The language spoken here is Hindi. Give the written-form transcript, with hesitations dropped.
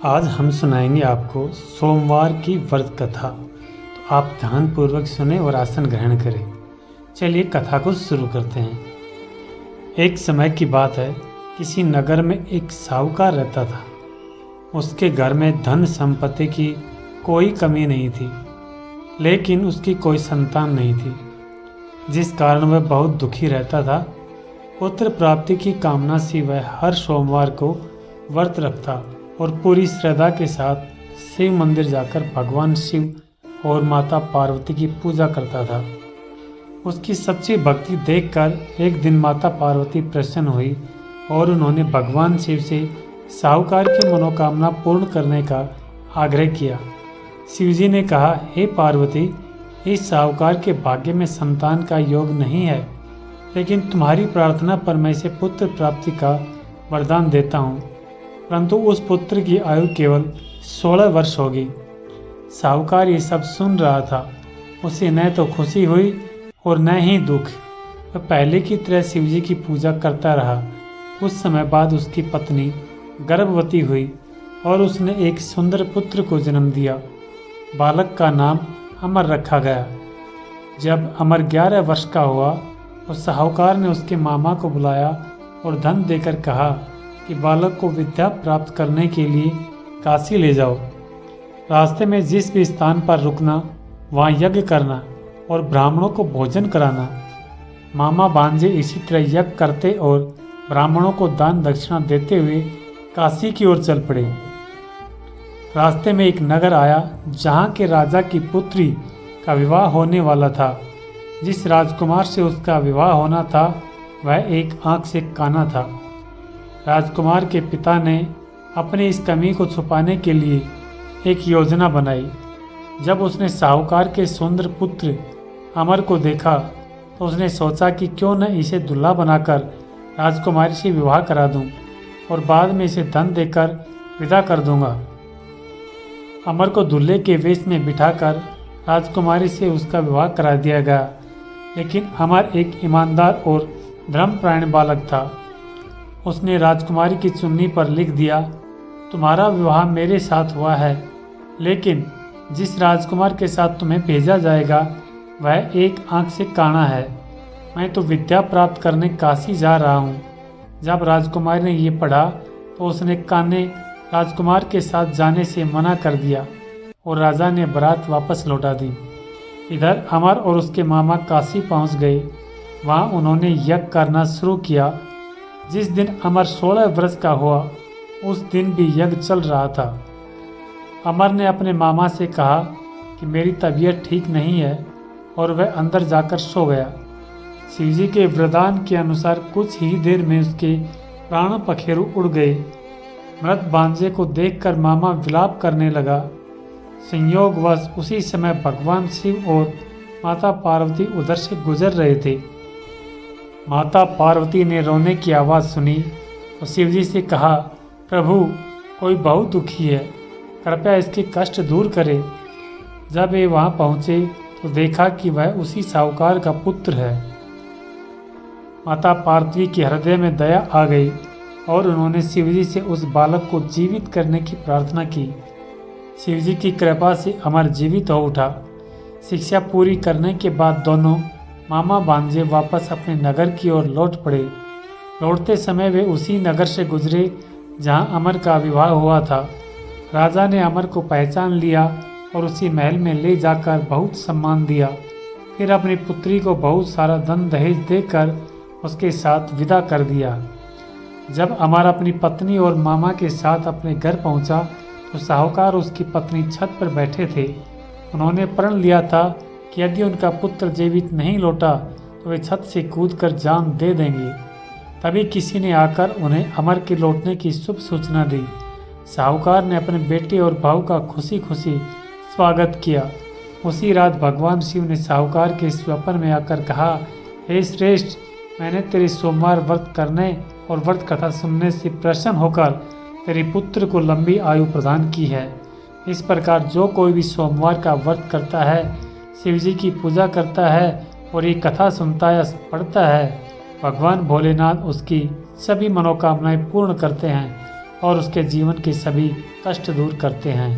आज हम सुनाएंगे आपको सोमवार की व्रत कथा। तो आप ध्यानपूर्वक सुने और आसन ग्रहण करें। चलिए कथा को शुरू करते हैं। एक समय की बात है, किसी नगर में एक साहूकार रहता था। उसके घर में धन संपत्ति की कोई कमी नहीं थी, लेकिन उसकी कोई संतान नहीं थी, जिस कारण वह बहुत दुखी रहता था। पुत्र प्राप्ति की कामना से वह हर सोमवार को व्रत रखता और पूरी श्रद्धा के साथ शिव मंदिर जाकर भगवान शिव और माता पार्वती की पूजा करता था। उसकी सच्ची भक्ति देखकर एक दिन माता पार्वती प्रसन्न हुई और उन्होंने भगवान शिव से साहूकार की मनोकामना पूर्ण करने का आग्रह किया। शिवजी ने कहा, हे पार्वती, इस साहूकार के भाग्य में संतान का योग नहीं है, लेकिन तुम्हारी प्रार्थना पर मैं इसे पुत्र प्राप्ति का वरदान देता हूँ। परंतु उस पुत्र की आयु केवल 16 वर्ष होगी। साहूकार ये सब सुन रहा था। उसे न तो खुशी हुई और न ही दुख। वह पहले की तरह शिवजी की पूजा करता रहा। कुछ समय बाद उसकी पत्नी गर्भवती हुई और उसने एक सुंदर पुत्र को जन्म दिया। बालक का नाम अमर रखा गया। जब अमर 11 वर्ष का हुआ तो साहूकार ने उसके मामा को बुलाया और धन देकर कहा कि बालक को विद्या प्राप्त करने के लिए काशी ले जाओ। रास्ते में जिस भी स्थान पर रुकना वहाँ यज्ञ करना और ब्राह्मणों को भोजन कराना। मामा भांजे इसी तरह यज्ञ करते और ब्राह्मणों को दान दक्षिणा देते हुए काशी की ओर चल पड़े। रास्ते में एक नगर आया जहाँ के राजा की पुत्री का विवाह होने वाला था। जिस राजकुमार से उसका विवाह होना था वह एक आंख से काना था। राजकुमार के पिता ने अपनी इस कमी को छुपाने के लिए एक योजना बनाई। जब उसने साहूकार के सुंदर पुत्र अमर को देखा तो उसने सोचा कि क्यों न इसे दूल्हा बनाकर राजकुमारी से विवाह करा दूं और बाद में इसे धन देकर विदा कर दूंगा। अमर को दूल्हे के वेश में बिठाकर राजकुमारी से उसका विवाह करा दिया गया। लेकिन अमर एक ईमानदार और धर्मपरायण बालक था। उसने राजकुमारी की चुन्नी पर लिख दिया, तुम्हारा विवाह मेरे साथ हुआ है, लेकिन जिस राजकुमार के साथ तुम्हें भेजा जाएगा वह एक आंख से काना है। मैं तो विद्या प्राप्त करने काशी जा रहा हूँ। जब राजकुमारी ने ये पढ़ा तो उसने काने राजकुमार के साथ जाने से मना कर दिया और राजा ने बारात वापस लौटा दी। इधर अमर और उसके मामा काशी पहुँच गए। वहाँ उन्होंने यज्ञ करना शुरू किया। जिस दिन अमर 16 वर्ष का हुआ उस दिन भी यज्ञ चल रहा था। अमर ने अपने मामा से कहा कि मेरी तबीयत ठीक नहीं है और वह अंदर जाकर सो गया। शिवजी के वरदान के अनुसार कुछ ही देर में उसके प्राण पखेरु उड़ गए। मृत भांजे को देखकर मामा विलाप करने लगा। संयोगवश उसी समय भगवान शिव और माता पार्वती उधर से गुजर रहे थे। माता पार्वती ने रोने की आवाज़ सुनी और शिवजी से कहा, प्रभु, कोई बहुत दुखी है, कृपया इसके कष्ट दूर करें। जब वे वहाँ पहुँचे तो देखा कि वह उसी साहूकार का पुत्र है। माता पार्वती के हृदय में दया आ गई और उन्होंने शिवजी से उस बालक को जीवित करने की प्रार्थना की। शिवजी की कृपा से अमर जीवित हो उठा। शिक्षा पूरी करने के बाद दोनों मामा भांजे वापस अपने नगर की ओर लौट पड़े। लौटते समय वे उसी नगर से गुजरे जहां अमर का विवाह हुआ था। राजा ने अमर को पहचान लिया और उसी महल में ले जाकर बहुत सम्मान दिया। फिर अपनी पुत्री को बहुत सारा धन दहेज देकर उसके साथ विदा कर दिया। जब अमर अपनी पत्नी और मामा के साथ अपने घर पहुंचा तो साहूकार उसकी पत्नी छत पर बैठे थे। उन्होंने प्रण लिया था कि यदि उनका पुत्र जीवित नहीं लौटा तो वे छत से कूदकर जान दे देंगे। तभी किसी ने आकर उन्हें अमर के लौटने की शुभ सूचना दी। साहूकार ने अपने बेटे और बहू का खुशी खुशी स्वागत किया। उसी रात भगवान शिव ने साहूकार के स्वप्न में आकर कहा, हे श्रेष्ठ, मैंने तेरे सोमवार व्रत करने और व्रत कथा सुनने से प्रसन्न होकर तेरे पुत्र को लंबी आयु प्रदान की है। इस प्रकार जो कोई भी सोमवार का व्रत करता है, शिवजी की पूजा करता है और ये कथा सुनता या पढ़ता है, भगवान भोलेनाथ उसकी सभी मनोकामनाएं पूर्ण करते हैं। और उसके जीवन के सभी कष्ट दूर करते हैं।